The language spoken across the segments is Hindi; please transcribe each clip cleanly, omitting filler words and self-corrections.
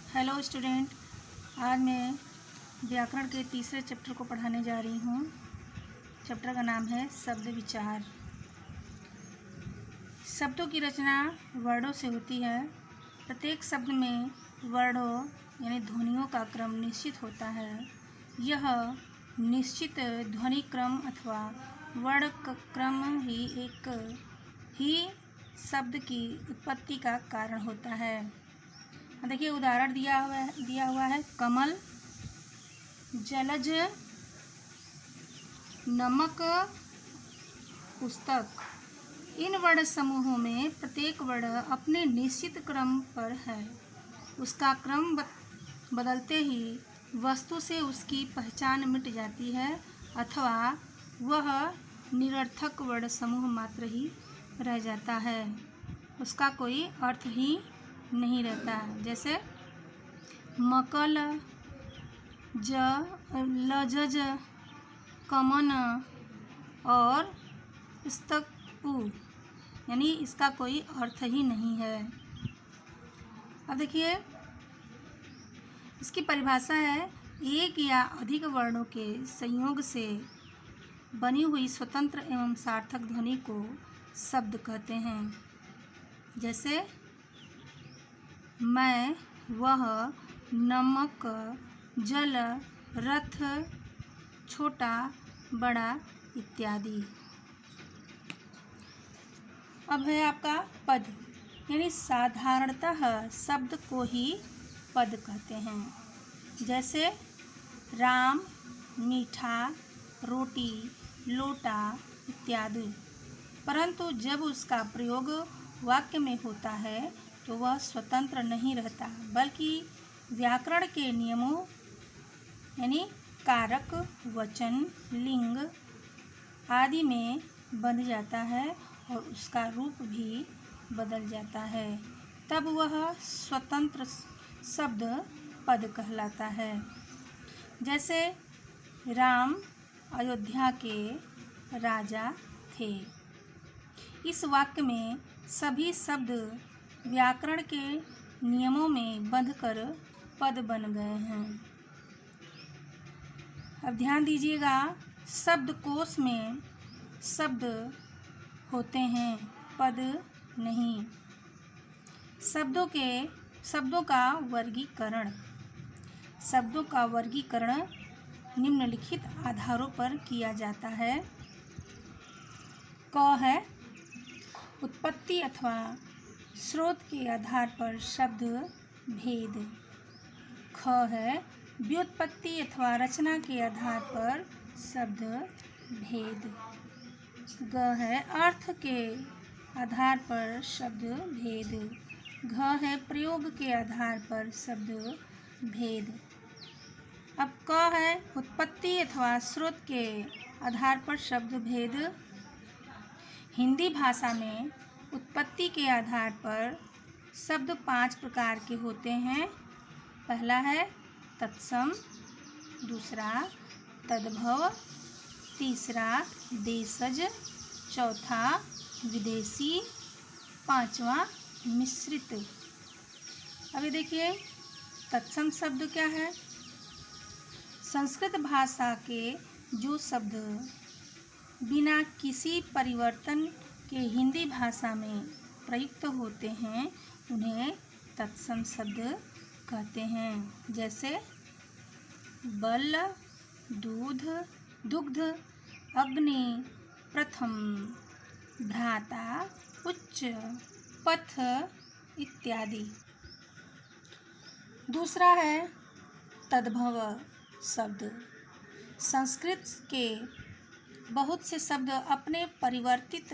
हेलो स्टूडेंट, आज मैं व्याकरण के तीसरे चैप्टर को पढ़ाने जा रही हूँ। चैप्टर का नाम है शब्द विचार। शब्दों की रचना वर्णों से होती है। प्रत्येक शब्द में वर्णों यानी ध्वनियों का क्रम निश्चित होता है। यह निश्चित ध्वनि क्रम अथवा वर्ण क्रम ही शब्द की उत्पत्ति का कारण होता है। देखिए, उदाहरण दिया हुआ है कमल, जलज, नमक, पुस्तक। इन वर्ण समूहों में प्रत्येक वर्ण अपने निश्चित क्रम पर है। उसका क्रम बदलते ही वस्तु से उसकी पहचान मिट जाती है अथवा वह निरर्थक वर्ण समूह मात्र ही रह जाता है। उसका कोई अर्थ ही नहीं रहता। जैसे मकल, लजज, कमन और पुस्तकु, यानी इसका कोई अर्थ ही नहीं है। अब देखिए, इसकी परिभाषा है एक या अधिक वर्णों के संयोग से बनी हुई स्वतंत्र एवं सार्थक ध्वनि को शब्द कहते हैं। जैसे मैं, वह, नमक, जल, रथ, छोटा, बड़ा इत्यादि। अब है आपका पद, यानी साधारणतः शब्द को ही पद कहते हैं। जैसे राम, मीठा, रोटी, लोटा इत्यादि। परंतु जब उसका प्रयोग वाक्य में होता है तो वह स्वतंत्र नहीं रहता, बल्कि व्याकरण के नियमों यानी कारक, वचन, लिंग आदि में बंध जाता है और उसका रूप भी बदल जाता है। तब वह स्वतंत्र शब्द पद कहलाता है। जैसे राम अयोध्या के राजा थे। इस वाक्य में सभी शब्द व्याकरण के नियमों में बंधकर पद बन गए हैं। अब ध्यान दीजिएगा, शब्दकोश में शब्द होते हैं, पद नहीं। शब्दों का वर्गीकरण। शब्दों का वर्गीकरण निम्नलिखित आधारों पर किया जाता है। क है उत्पत्ति अथवा स्रोत के आधार पर शब्द भेद। ख है व्युत्पत्ति अथवा रचना के आधार पर शब्द भेद। ग है अर्थ के आधार पर शब्द भेद। घ है प्रयोग के आधार पर शब्द भेद। अब क है उत्पत्ति अथवा स्रोत के आधार पर शब्द भेद। हिंदी भाषा में उत्पत्ति के आधार पर शब्द 5 प्रकार के होते हैं। पहला है तत्सम, दूसरा तद्भव, तीसरा देशज, चौथा विदेशी, पांचवा मिश्रित। अभी देखिए, तत्सम शब्द क्या है? संस्कृत भाषा के जो शब्द बिना किसी परिवर्तन के हिंदी भाषा में प्रयुक्त होते हैं उन्हें तत्सम शब्द कहते हैं। जैसे बल, दूध, दुग्ध, अग्नि, प्रथम, भ्राता, उच्च, पथ इत्यादि। दूसरा है तद्भव शब्द। संस्कृत के बहुत से शब्द अपने परिवर्तित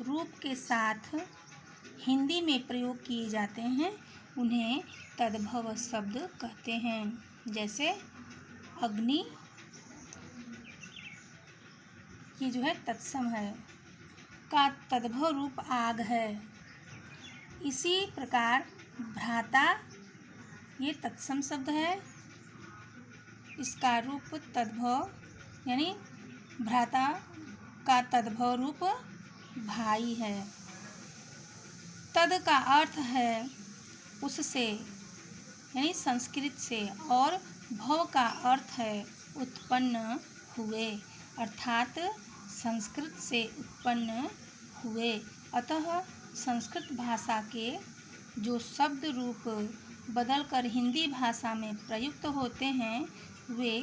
रूप के साथ हिंदी में प्रयोग किए जाते हैं, उन्हें तद्भव शब्द कहते हैं। जैसे अग्नि, ये जो है तत्सम है, का तद्भव रूप आग है। इसी प्रकार भ्राता, ये तत्सम शब्द है, इसका रूप तद्भव यानी भ्राता का तद्भव रूप भाई है। तद का अर्थ है उससे, यानी संस्कृत से, और भव का अर्थ है उत्पन्न हुए, अर्थात संस्कृत से उत्पन्न हुए। अतः संस्कृत भाषा के जो शब्द रूप बदलकर हिंदी भाषा में प्रयुक्त होते हैं वे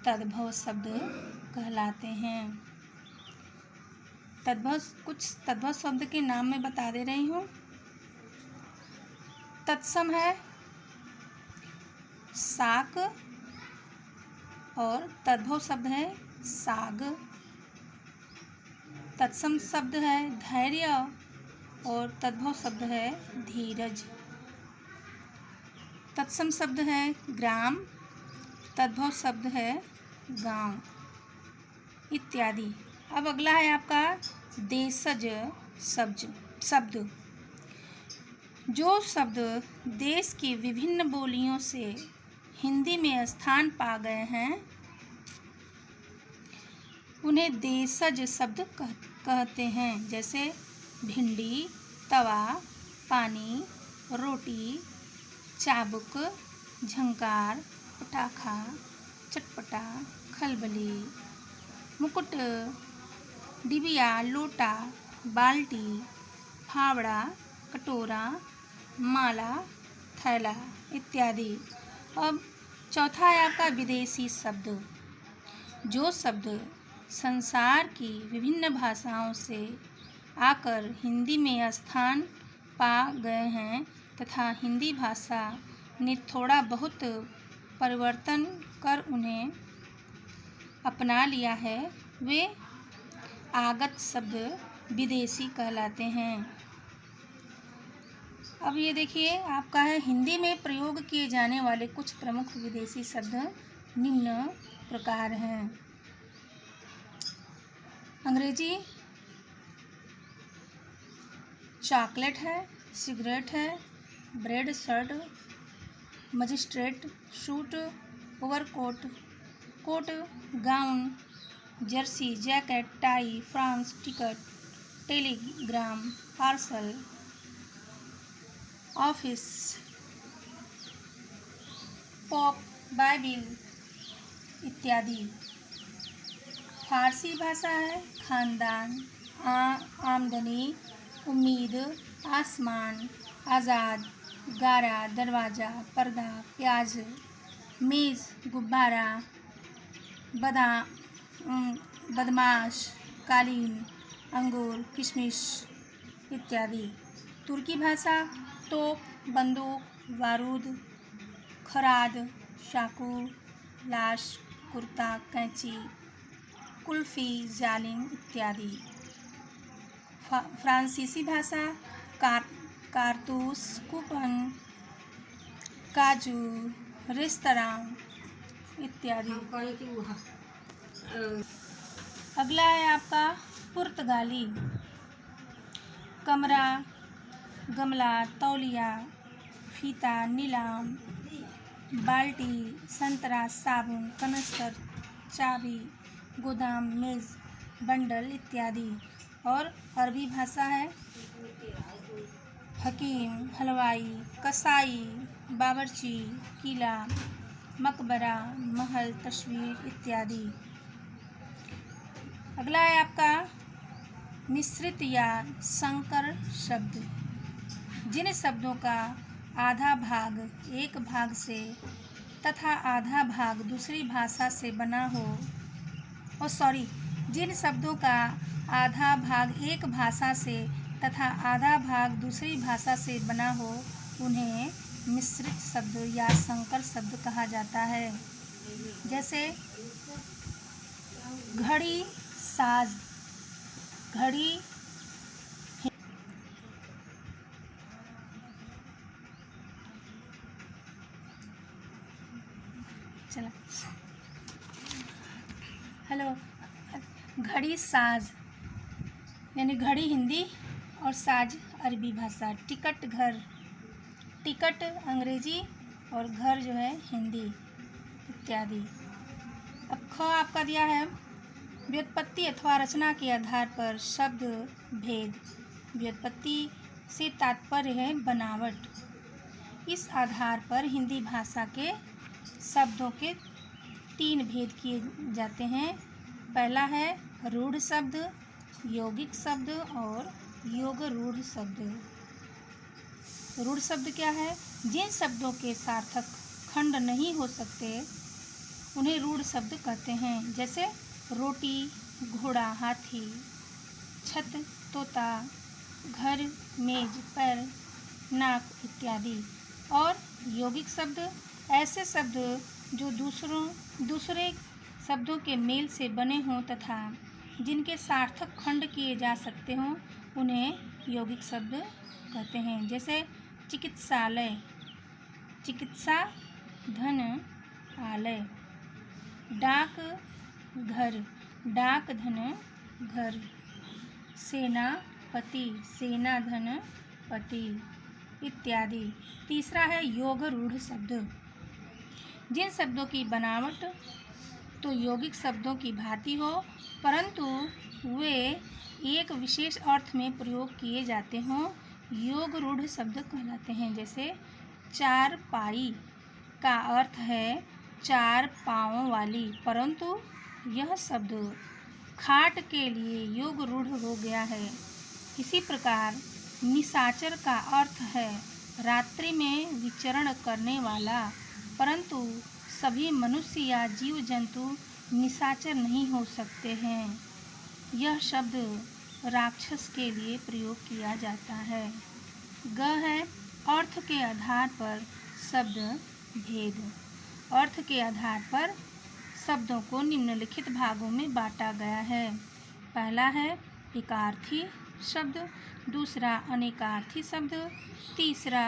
तद्भव शब्द कहलाते हैं। कुछ तद्भव शब्द के नाम मैं बता दे रही हूँ। तत्सम है शाक, और तद्भव शब्द है साग। तत्सम शब्द है धैर्य, और तद्भव शब्द है धीरज। तत्सम शब्द है ग्राम, तद्भव शब्द है गांव, इत्यादि। अब अगला है आपका देशज शब्द। जो शब्द देश की विभिन्न बोलियों से हिंदी में स्थान पा गए हैं उन्हें देशज शब्द कहते हैं। जैसे भिंडी, तवा, पानी, रोटी, चाबुक, झंकार, पटाखा, चटपटा, खलबली, मुकुट, डिबिया, लोटा, बाल्टी, फावड़ा, कटोरा, माला, थैला, इत्यादि। अब चौथा है आपका विदेशी शब्द। जो शब्द संसार की विभिन्न भाषाओं से आकर हिंदी में स्थान पा गए हैं तथा हिंदी भाषा ने थोड़ा बहुत परिवर्तन कर उन्हें अपना लिया है, वे आगत शब्द विदेशी कहलाते हैं। अब ये देखिए आपका है हिंदी में प्रयोग किए जाने वाले कुछ प्रमुख विदेशी शब्द निम्न प्रकार हैं। अंग्रेजी चॉकलेट है, सिगरेट है, bread, shirt, magistrate, suit, overcoat, coat, gown, jersey, jacket, tie, France, ticket, telegram, parcel, office, pop, Bible, इत्यादि। फारसी भाषा है खानदान, आमदनी, उम्मीद, आसमान, आज़ाद, गारा, दरवाज़ा, पर्दा, प्याज, मेज़, गुब्बारा, बदमाश, कालीन, अंगूर, किशमिश, इत्यादि। तुर्की भाषा तोप, बंदूक, बारूद, खराद, चाकू, लाश, कुर्ता, कैंची, कुल्फ़ी, जालिम, इत्यादि। फ्रांसीसी भाषा कारतूस, कूपन, काजू, रेस्तरां, इत्यादि। अगला है आपका पुर्तगाली। कमरा, गमला, तौलिया, फीता, नीलाम, बाल्टी, संतरा, साबुन, कनस्तर, चाबी, गोदाम, मेज़, बंडल, इत्यादि। और अरबी भाषा है हकीम, हलवाई, कसाई, बावर्ची, किला, मकबरा, महल, तस्वीर, इत्यादि। अगला है आपका मिश्रित या संकर शब्द। जिन शब्दों का आधा भाग एक भाग से तथा आधा भाग दूसरी भाषा से बना हो जिन शब्दों का आधा भाग एक भाषा से तथा आधा भाग दूसरी भाषा से बना हो उन्हें मिश्रित शब्द या संकर शब्द कहा जाता है। जैसे घड़ी, साज, घड़ी, चला हेलो, घड़ी, साज यानी घड़ी हिंदी और साज अरबी भाषा। टिकट, घर, टिकट अंग्रेजी और घर जो है हिंदी, इत्यादि। अब ख आपका दिया है व्युत्पत्ति अथवा रचना के आधार पर शब्द भेद। व्युत्पत्ति से तात्पर्य है बनावट। इस आधार पर हिंदी भाषा के शब्दों के 3 भेद किए जाते हैं। पहला है रूढ़ शब्द, यौगिक शब्द और योग रूढ़ शब्द। रूढ़ शब्द क्या है? जिन शब्दों के सार्थक खंड नहीं हो सकते उन्हें रूढ़ शब्द कहते हैं। जैसे रोटी, घोड़ा, हाथी, छत, तोता, घर, मेज, पैर, नाक इत्यादि। और यौगिक शब्द ऐसे शब्द जो दूसरे शब्दों के मेल से बने हों तथा जिनके सार्थक खंड किए जा सकते हों उन्हें यौगिक शब्द कहते हैं। जैसे चिकित्सालय, चिकित्सा, धन, आलय। डाक घर, डाक धन घर। सेनापति, सेना धन पति इत्यादि। तीसरा है योग रूढ़ शब्द। जिन शब्दों की बनावट तो यौगिक शब्दों की भांति हो परंतु वे एक विशेष अर्थ में प्रयोग किए जाते हों, योग रूढ़ शब्द कहलाते हैं। जैसे चारपाई का अर्थ है 4 पाँवों वाली, परंतु यह शब्द खाट के लिए योग रूढ़ हो गया है। इसी प्रकार निशाचर का अर्थ है रात्रि में विचरण करने वाला, परंतु सभी मनुष्य या जीव जंतु निशाचर नहीं हो सकते हैं। यह शब्द राक्षस के लिए प्रयोग किया जाता है। ग है अर्थ के आधार पर शब्द भेद। अर्थ के आधार पर शब्दों को निम्नलिखित भागों में बांटा गया है। पहला है एकार्थी शब्द, दूसरा अनेकार्थी शब्द, तीसरा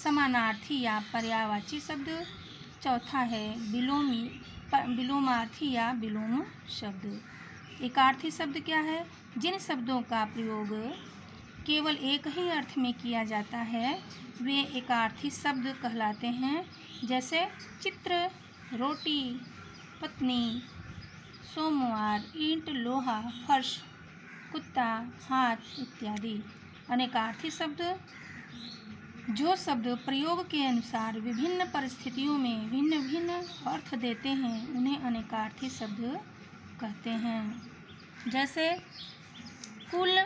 समानार्थी या पर्यायवाची शब्द, चौथा है विलोमार्थी या विलोम शब्द। एकार्थी शब्द क्या है? जिन शब्दों का प्रयोग केवल एक ही अर्थ में किया जाता है वे एकार्थी शब्द कहलाते हैं। जैसे चित्र, रोटी, पत्नी, सोमवार, ईंट, लोहा, फर्श, कुत्ता, हाथ इत्यादि। अनेकार्थी शब्द जो शब्द प्रयोग के अनुसार विभिन्न परिस्थितियों में भिन्न भिन्न अर्थ देते हैं उन्हें अनेकार्थी शब्द कहते हैं। जैसे कुल,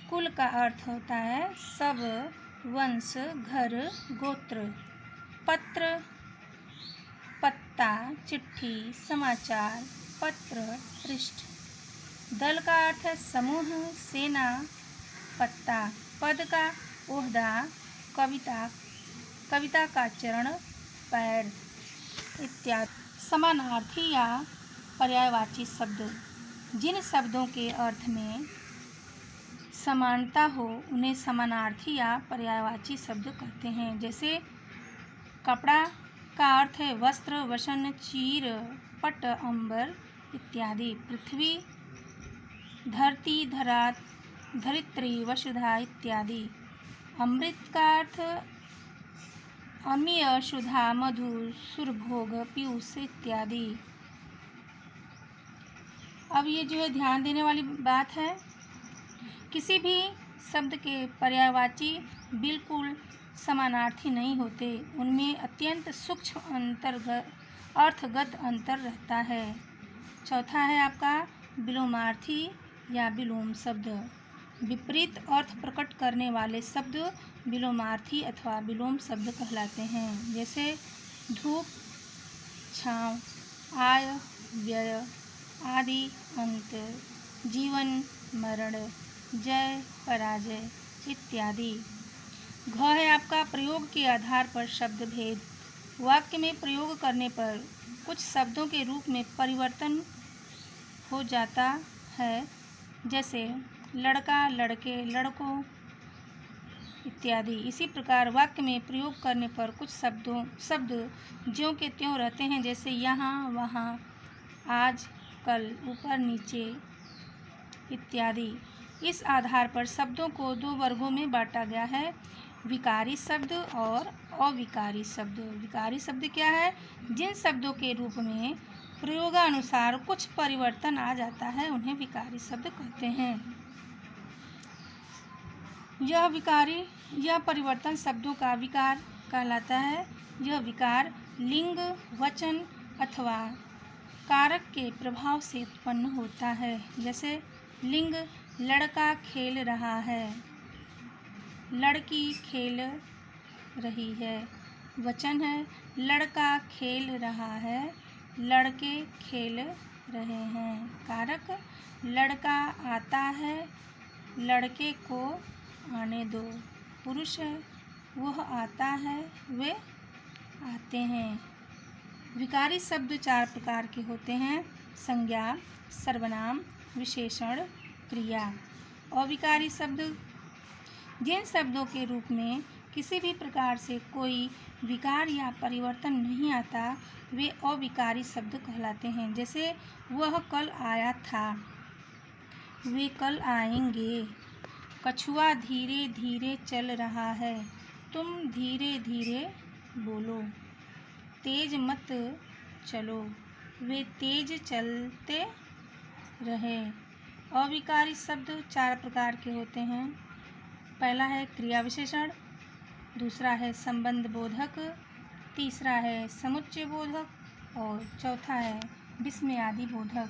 कुल का अर्थ होता है सब, वंश, घर, गोत्र। पत्र, पत्ता, चिट्ठी, समाचार, पत्र, पृष्ठ। दल का अर्थ है समूह, सेना, पत्ता। पद का ओहदा, कविता, कविता का चरण, पैर इत्यादि। समानार्थी या पर्यायवाची शब्द जिन शब्दों के अर्थ में समानता हो उन्हें समानार्थी या पर्यायवाची शब्द कहते हैं। जैसे कपड़ा का अर्थ है वस्त्र, वसन, चीर, पट, अंबर इत्यादि। पृथ्वी, धरती, धरा, धरित्री, वसुधा इत्यादि। अमृत का अर्थ अमीय, सुधा, मधु, सुरभोग, पीयूष इत्यादि। अब ये जो है ध्यान देने वाली बात है, किसी भी शब्द के पर्यायवाची बिल्कुल समानार्थी नहीं होते, उनमें अत्यंत सूक्ष्म अर्थगत अंतर रहता है। चौथा है आपका विलोमार्थी या विलोम शब्द। विपरीत अर्थ प्रकट करने वाले शब्द विलोमार्थी अथवा विलोम शब्द कहलाते हैं। जैसे धूप, छाँव, आय, व्यय, आदि, अंत, जीवन, मरण, जय, पराजय इत्यादि। घ है आपका प्रयोग के आधार पर शब्द भेद। वाक्य में प्रयोग करने पर कुछ शब्दों के रूप में परिवर्तन हो जाता है। जैसे लड़का, लड़के, लड़कों इत्यादि। इसी प्रकार वाक्य में प्रयोग करने पर कुछ शब्द ज्यों के त्यों रहते हैं। जैसे यहाँ, वहाँ, आज, कल, ऊपर, नीचे इत्यादि। इस आधार पर शब्दों को 2 वर्गों में बांटा गया है, विकारी शब्द और अविकारी शब्द। विकारी शब्द क्या है? जिन शब्दों के रूप में प्रयोगानुसार कुछ परिवर्तन आ जाता है उन्हें विकारी शब्द कहते हैं। यह परिवर्तन शब्दों का विकार कहलाता है। यह विकार लिंग, वचन अथवा कारक के प्रभाव से उत्पन्न होता है। जैसे लिंग लड़का खेल रहा है, लड़की खेल रही है। वचन है लड़का खेल रहा है, लड़के खेल रहे हैं। कारक लड़का आता है, लड़के को आने दो। पुरुष है वह आता है, वे आते हैं। विकारी शब्द 4 प्रकार के होते हैं: संज्ञा, सर्वनाम, विशेषण, क्रिया। अविकारी शब्द जिन शब्दों के रूप में किसी भी प्रकार से कोई विकार या परिवर्तन नहीं आता, वे अविकारी शब्द कहलाते हैं। जैसे वह कल आया था, वे कल आएंगे। कछुआ धीरे धीरे चल रहा है, तुम धीरे धीरे बोलो। तेज मत चलो, वे तेज चलते रहे। अविकारी शब्द 4 प्रकार के होते हैं। पहला है क्रिया विशेषण, दूसरा है संबंध बोधक, तीसरा है समुच्चय बोधक और चौथा है विस्मयादि बोधक।